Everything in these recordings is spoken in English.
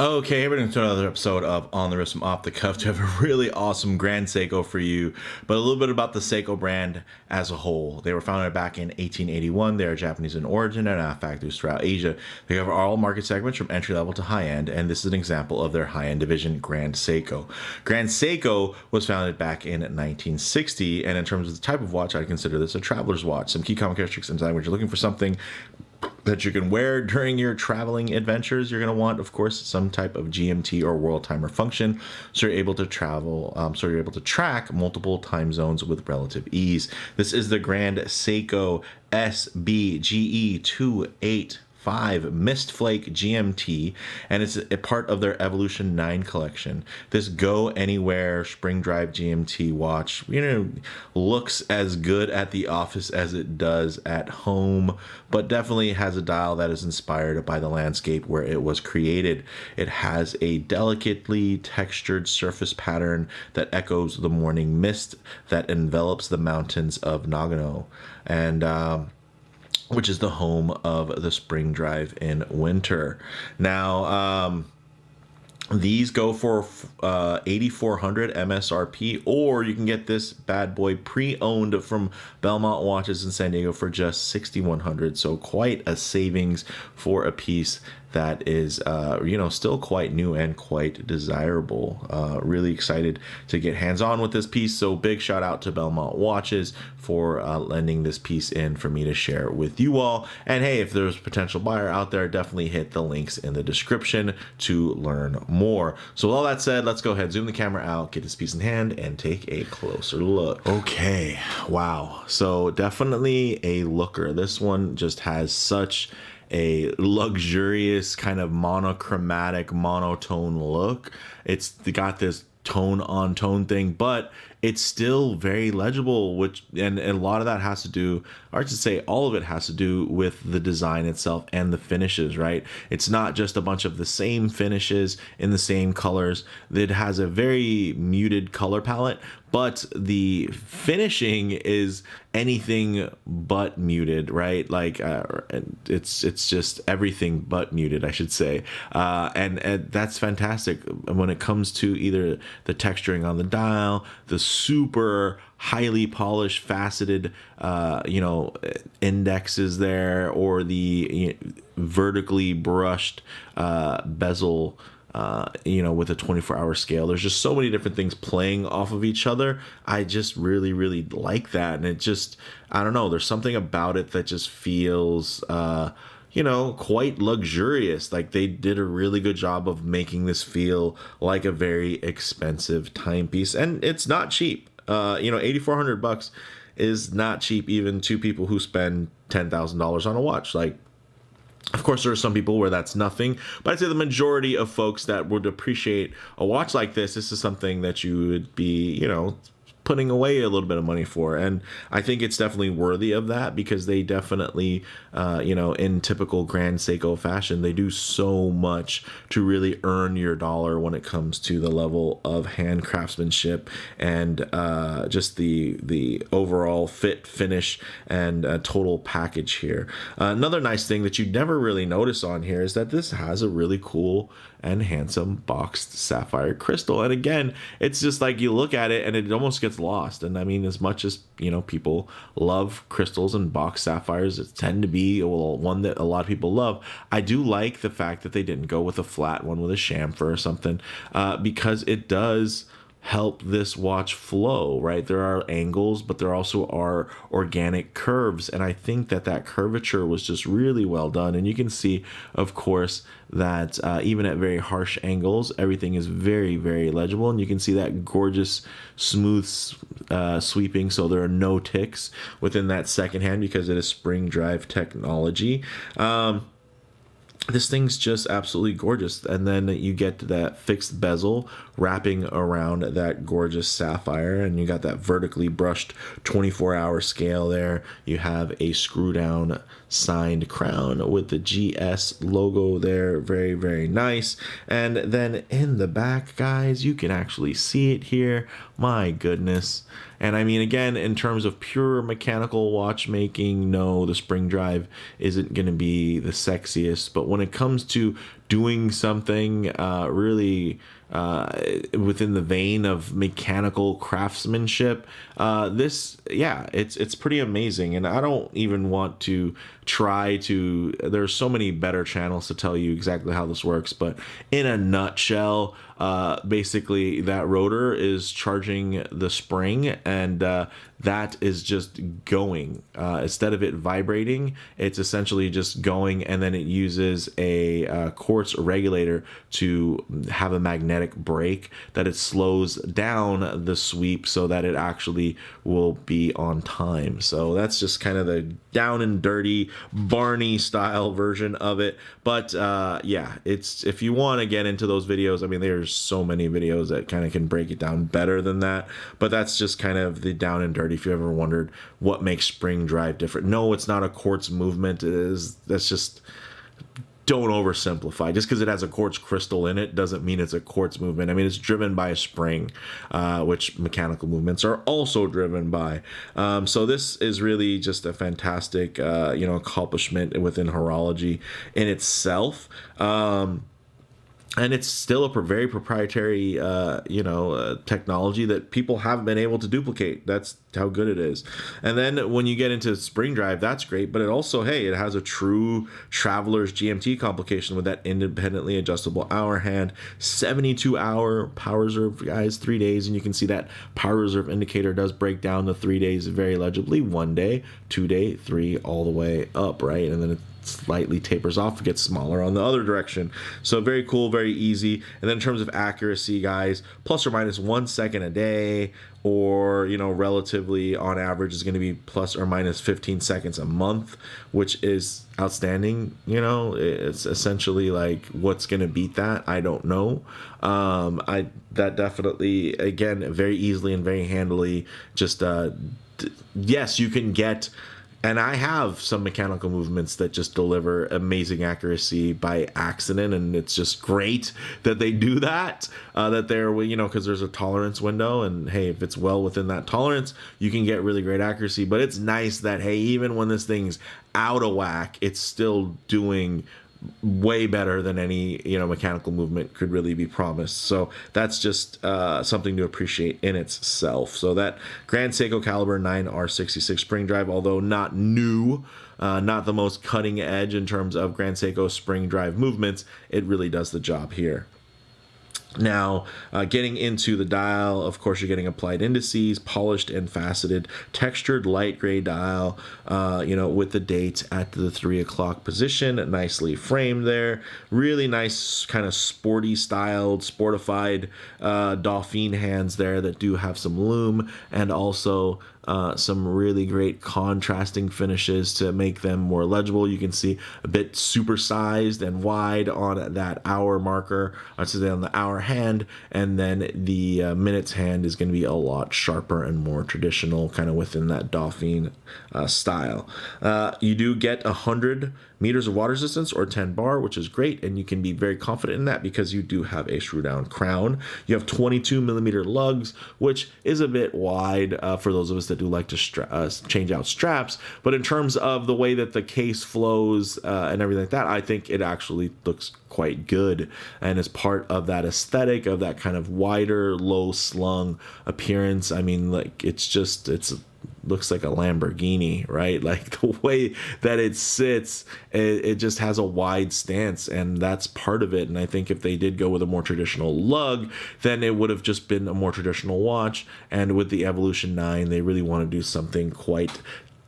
Okay, we're going to another episode of On the Wrist from Off the Cuff to have a really awesome Grand Seiko for you. But a little bit about the Seiko brand as a whole. They were founded back in 1881. They are Japanese in origin and have factories throughout Asia. They cover all market segments from entry level to high end, and this is an example of their high end division, Grand Seiko. Grand Seiko was founded back in 1960, and in terms of the type of watch, I'd consider this a traveler's watch. Some key common characteristics inside when you're looking for something that you can wear during your traveling adventures. You're going to want, of course, some type of GMT or world timer function, so you're able to travel, so you're able to track multiple time zones with relative ease. This is the Grand Seiko SBGE285 Mistflake GMT, and it's a part of their Evolution 9 collection. This go anywhere spring drive GMT watch, looks as good at the office as it does at home, but definitely has a dial that is inspired by the landscape where it was created. It has a delicately textured surface pattern that echoes the morning mist that envelops the mountains of Nagano, and which is the home of the spring drive in winter. Now, these go for 8,400 MSRP, or you can get this bad boy pre-owned from Belmont Watches in San Diego for just 6,100. So quite a savings for a piece that is, still quite new and quite desirable. Really excited to get hands-on with this piece. So big shout out to Belmont Watches for lending this piece in for me to share with you all. And hey, if there's a potential buyer out there, definitely hit the links in the description to learn more. So with all that said, let's go ahead, zoom the camera out, get this piece in hand, and take a closer look. Okay, wow. So definitely a looker. This one just has such a luxurious kind of monochromatic monotone look. It's got this tone on tone thing, but it's still very legible, and a lot of that has to do, or I should say all of it has to do with the design itself and the finishes, right? It's not just a bunch of the same finishes in the same colors. It has a very muted color palette, but the finishing is anything but muted, right? Like it's just everything but muted, I should say, and that's fantastic when it comes to either the texturing on the dial, the super highly polished faceted indexes there, or the vertically brushed bezel, with a 24-hour scale. There's just so many different things playing off of each other. I just really, really like that. And it just, I don't know, there's something about it that just feels, quite luxurious. Like they did a really good job of making this feel like a very expensive timepiece. And it's not cheap. $8,400 is not cheap, even to people who spend $10,000 on a watch. Like, of course, there are some people where that's nothing, but I'd say the majority of folks that would appreciate a watch like this is something that you would be, putting away a little bit of money for. And I think it's definitely worthy of that, because they definitely, in typical Grand Seiko fashion, they do so much to really earn your dollar when it comes to the level of hand craftsmanship and just the overall fit, finish, and total package here. Another nice thing that you never really notice on here is that this has a really cool and handsome boxed sapphire crystal. And again, it's just like you look at it and it almost gets lost. And I mean, as much as people love crystals and boxed sapphires, it tend to be one that a lot of people love. I do like the fact that they didn't go with a flat one with a chamfer or something, because it does help this watch flow, right? There are angles, but there also are organic curves, and I think that curvature was just really well done. And you can see, of course, that even at very harsh angles, everything is very, very legible, and you can see that gorgeous smooth sweeping, so there are no ticks within that second hand because it is spring drive technology. This thing's just absolutely gorgeous. And then you get that fixed bezel wrapping around that gorgeous sapphire, and you got that vertically brushed 24-hour scale there. You have a screw down signed crown with the GS logo there. Very, very nice. And then in the back, guys, you can actually see it here. My goodness. And I mean, again, in terms of pure mechanical watchmaking, no, the spring drive isn't going to be the sexiest. But when it comes to doing something really within the vein of mechanical craftsmanship, it's pretty amazing. And I don't even want to try to, there's so many better channels to tell you exactly how this works, but in a nutshell, basically that rotor is charging the spring, and that is just going. Instead of it vibrating, it's essentially just going, and then it uses a quartz regulator to have a magnetic brake that it slows down the sweep so that it actually will be on time. So that's just kind of the down and dirty Barney style version of it. But it's, if you want to get into those videos, I mean, there's so many videos that kind of can break it down better than that, but that's just kind of the down and dirty. If you ever wondered what makes spring drive different, no, it's not a quartz movement. That's just, don't oversimplify. Just because it has a quartz crystal in it doesn't mean it's a quartz movement. I mean, it's driven by a spring, which mechanical movements are also driven by. So this is really just a fantastic, accomplishment within horology in itself. And it's still a very proprietary, technology that people haven't been able to duplicate. That's how good it is. And then when you get into spring drive, that's great. But it also, it has a true traveler's GMT complication with that independently adjustable hour hand, 72-hour power reserve, guys, 3 days. And you can see that power reserve indicator does break down the 3 days very legibly. 1 day, 2 day, 3, all the way up, right? And then it slightly tapers off, gets smaller on the other direction. So very cool, very easy. And then in terms of accuracy, guys, plus or minus 1 second a day, or relatively on average is going to be plus or minus 15 seconds a month, which is outstanding. It's essentially like, what's going to beat that? I don't know. That definitely, again, very easily and very handily, just yes, you can get. And I have some mechanical movements that just deliver amazing accuracy by accident, and it's just great that they do that, that they're, because there's a tolerance window, and hey, if it's well within that tolerance, you can get really great accuracy. But it's nice that, hey, even when this thing's out of whack, it's still doing way better than any mechanical movement could really be promised. So that's just something to appreciate in itself. So that Grand Seiko caliber 9R66 spring drive, although not new, not the most cutting edge in terms of Grand Seiko spring drive movements, it really does the job here. Now, getting into the dial, of course, you're getting applied indices, polished and faceted, textured light gray dial, with the date at the 3 o'clock position, nicely framed there. Really nice, kind of sporty styled, sportified Dauphine hands there that do have some lume, and also some really great contrasting finishes to make them more legible. You can see a bit supersized and wide on that hour marker, on the hour hand, and then the minutes hand is going to be a lot sharper and more traditional, kind of within that Dauphine style. You do get 100 meters of water resistance or 10 bar, which is great, and you can be very confident in that because you do have a screw down crown. You have 22 millimeter lugs, which is a bit wide for those of us that do like to change out straps, but in terms of the way that the case flows and everything like that, I think it actually looks quite good, and as part of that aesthetic of that kind of wider, low slung appearance. I mean, like, it's looks like a Lamborghini, right? Like the way that it sits, it just has a wide stance, and that's part of it. And I think if they did go with a more traditional lug, then it would have just been a more traditional watch. And with the Evolution 9, they really want to do something quite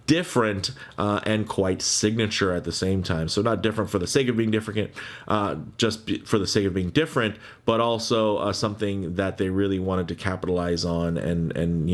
different and quite signature at the same time. So not different for the sake of being different, just for the sake of being different, but also something that they really wanted to capitalize on and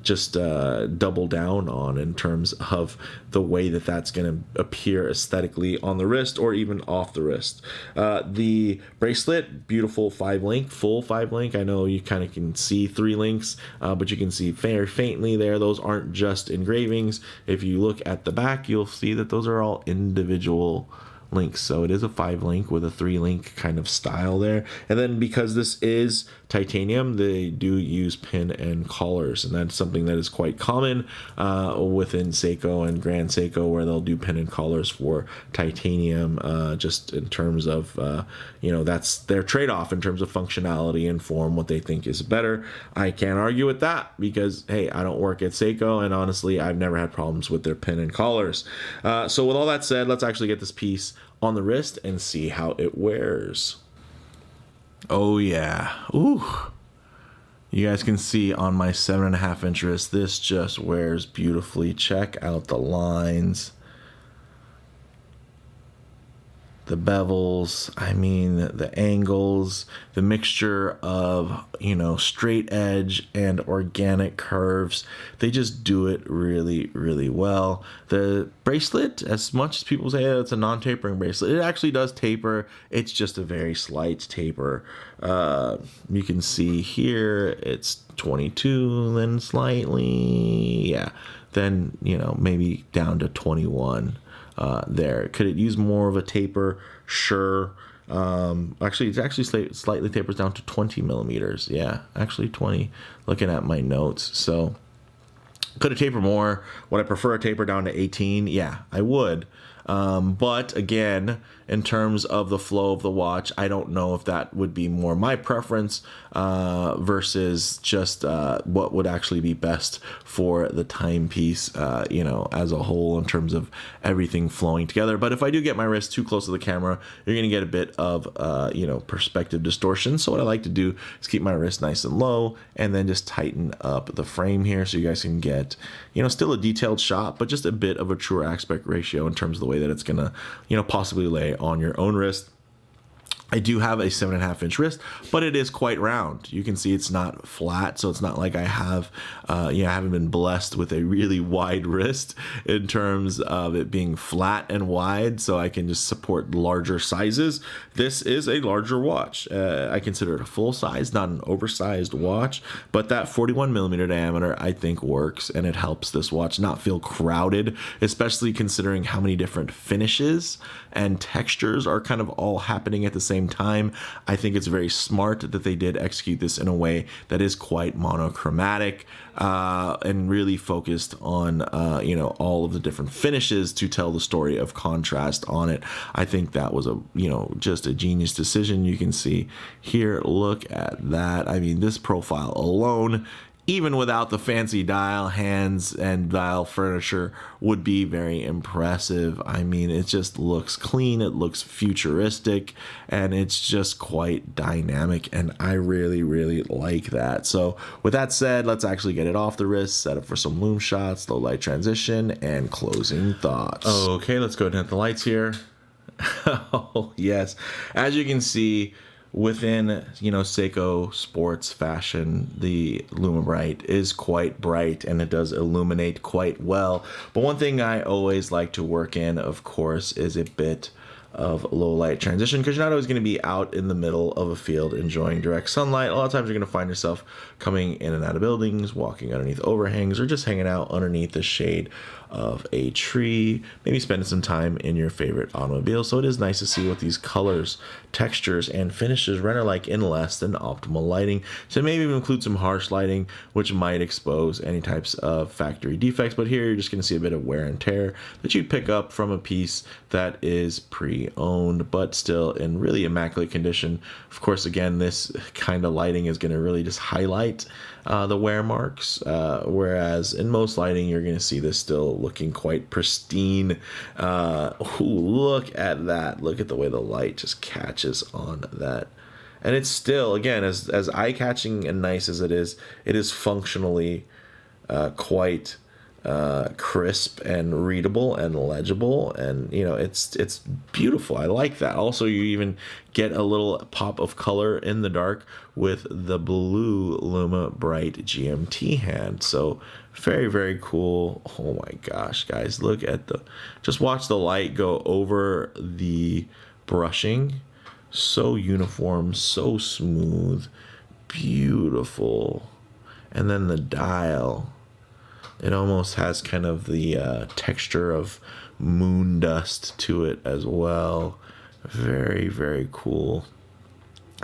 just double down on in terms of the way that that's going to appear aesthetically on the wrist or even off the wrist. The bracelet, beautiful 5-link, full 5-link. I know you kind of can see 3 links, but you can see very faintly there. Those aren't just engravings. If you look at the back, you'll see that those are all individual links. So it is a 5-link with a 3-link kind of style there. And then because this is titanium, they do use pin and collars, and that's something that is quite common within Seiko and Grand Seiko, where they'll do pin and collars for titanium, just in terms of that's their trade-off in terms of functionality and form, what they think is better. I can't argue with that because, hey, I don't work at Seiko, and honestly, I've never had problems with their pin and collars. So with all that said, let's actually get this piece on the wrist and see how it wears. Oh yeah. Ooh. You guys can see on my 7.5-inch wrist, this just wears beautifully. Check out the lines, the bevels, I mean, the angles, the mixture of, straight edge and organic curves. They just do it really, really well. The bracelet, as much as people say it's a non-tapering bracelet, it actually does taper. It's just a very slight taper. You can see here it's 22, then slightly, then, maybe down to 21. There. Could it use more of a taper? Sure. Actually, it actually slightly tapers down to 20 millimeters. Yeah, actually 20, looking at my notes. So could it taper more? Would I prefer a taper down to 18? Yeah, I would. But again, in terms of the flow of the watch, I don't know if that would be more my preference versus just what would actually be best for the timepiece, as a whole in terms of everything flowing together. But if I do get my wrist too close to the camera, you're going to get a bit of, perspective distortion. So what I like to do is keep my wrist nice and low and then just tighten up the frame here so you guys can get, still a detailed shot, but just a bit of a truer aspect ratio in terms of the way that it's going to, possibly lay on your own wrist. I do have a 7.5-inch wrist, but it is quite round. You can see it's not flat, so it's not like I have, I haven't been blessed with a really wide wrist in terms of it being flat and wide, so I can just support larger sizes. This is a larger watch. I consider it a full size, not an oversized watch, but that 41 millimeter diameter I think works, and it helps this watch not feel crowded, especially considering how many different finishes and textures are kind of all happening at the same time. I think it's very smart that they did execute this in a way that is quite monochromatic and really focused on all of the different finishes to tell the story of contrast on it. I think that was just a genius decision. You can see here, look at that. I mean, this profile alone, even without the fancy dial hands and dial furniture, would be very impressive. I mean, it just looks clean, it looks futuristic, and it's just quite dynamic, and I really, really like that. So with that said, let's actually get it off the wrist, set up for some Lume shots, low light transition, and closing thoughts. Okay, let's go ahead and hit the lights here. Oh, yes. As you can see, within, Seiko sports fashion, the Lume Bright is quite bright and it does illuminate quite well. But one thing I always like to work in, of course, is a bit of low light transition, because you're not always going to be out in the middle of a field enjoying direct sunlight. A lot of times you're going to find yourself coming in and out of buildings, walking underneath overhangs, or just hanging out underneath the shade of a tree, maybe spending some time in your favorite automobile. So it is nice to see what these colors, textures, and finishes render like in less than optimal lighting. So maybe even include some harsh lighting, which might expose any types of factory defects. But here you're just going to see a bit of wear and tear that you'd pick up from a piece that is pre-owned, but still in really immaculate condition. Of course, again, this kind of lighting is going to really just highlight the wear marks, whereas in most lighting you're going to see this still looking quite pristine. Ooh, look at that. Look at the way the light just catches on that. And it's still, again, as eye-catching and nice as it is functionally quite crisp and readable and legible, and it's beautiful. I like that. Also, you even get a little pop of color in the dark with the blue Lume Bright GMT hand. So very, very cool. Oh my gosh, guys, look at just watch the light go over the brushing. So uniform, so smooth, beautiful. And then the dial, it almost has kind of the texture of moon dust to it as well. Very, very cool.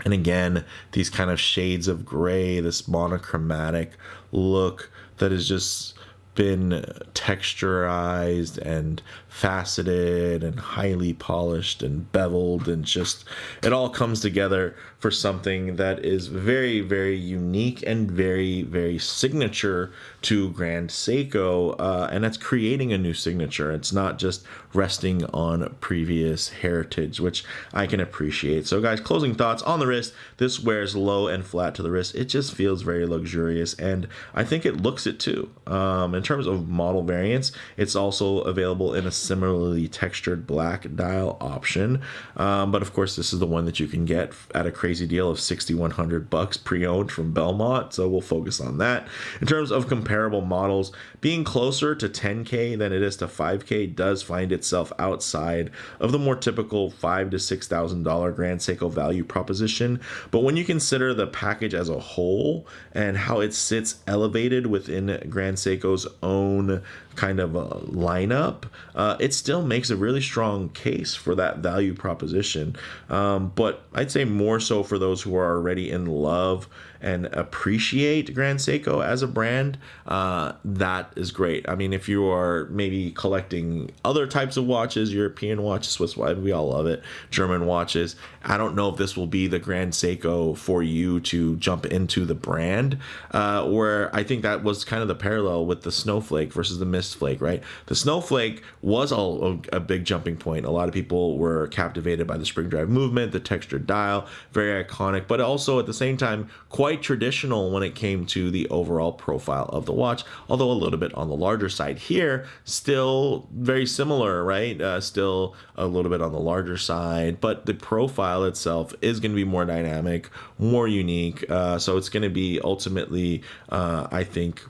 And again, these kind of shades of gray, this monochromatic look that has just been texturized and faceted and highly polished and beveled, and just it all comes together for something that is very, very unique and very, very signature to Grand Seiko, and that's creating a new signature. It's not just resting on previous heritage, which I can appreciate. So guys, closing thoughts on the wrist. This wears low and flat to the wrist. It just feels very luxurious, and I think it looks it too. In terms of model variants, it's also available in a similarly textured black dial option, but of course this is the one that you can get at a crazy deal of $6,100 pre-owned from Belmont, so we'll focus on that. In terms of comparable models, being closer to 10K than it is to 5K does find itself outside of the more typical $5,000 to $6,000 Grand Seiko value proposition, but when you consider the package as a whole and how it sits elevated within Grand Seiko's own kind of lineup, it still makes a really strong case for that value proposition. But I'd say more so for those who are already in love and appreciate Grand Seiko as a brand, that is great. I mean, if you are maybe collecting other types of watches, European watches, Swiss watches, we all love it, German watches, I don't know if this will be the Grand Seiko for you to jump into the brand, where I think that was kind of the parallel with the Snowflake versus the Mistflake, right? The Snowflake was a big jumping point. A lot of people were captivated by the spring drive movement, the textured dial, very iconic, but also at the same time quite traditional when it came to the overall profile of the watch, although a little bit on the larger side. Here, still very similar, right? Still a little bit on the larger side, but the profile itself is going to be more dynamic, more unique. So it's going to be ultimately, I think,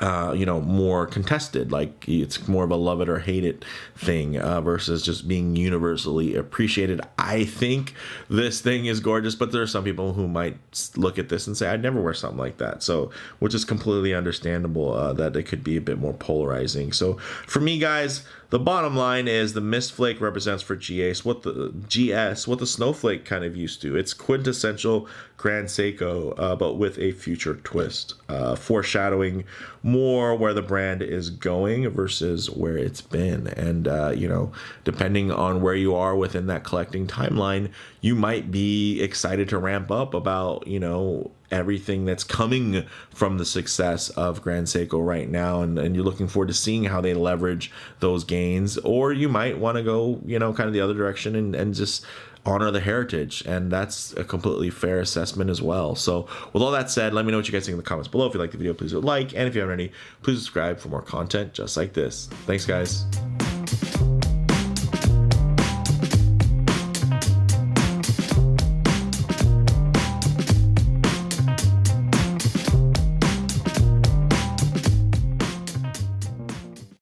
more contested. Like, it's more of a love it or hate it thing, versus just being universally appreciated. I think this thing is gorgeous, but there are some people who might look at this and say, I'd never wear something like that. So, which is completely understandable, that it could be a bit more polarizing. So for me, guys, the bottom line is the Mistflake represents for GS what the Snowflake kind of used to. It's quintessential Grand Seiko, but with a future twist, foreshadowing more where the brand is going versus where it's been. And, depending on where you are within that collecting timeline, you might be excited to ramp up about, everything that's coming from the success of Grand Seiko right now, and you're looking forward to seeing how they leverage those gains. Or you might want to go, kind of the other direction and just honor the heritage, and that's a completely fair assessment as well. So with all that said, let me know what you guys think in the comments below. If you like the video, please do like, and if you haven't already, please subscribe for more content just like this. Thanks, guys.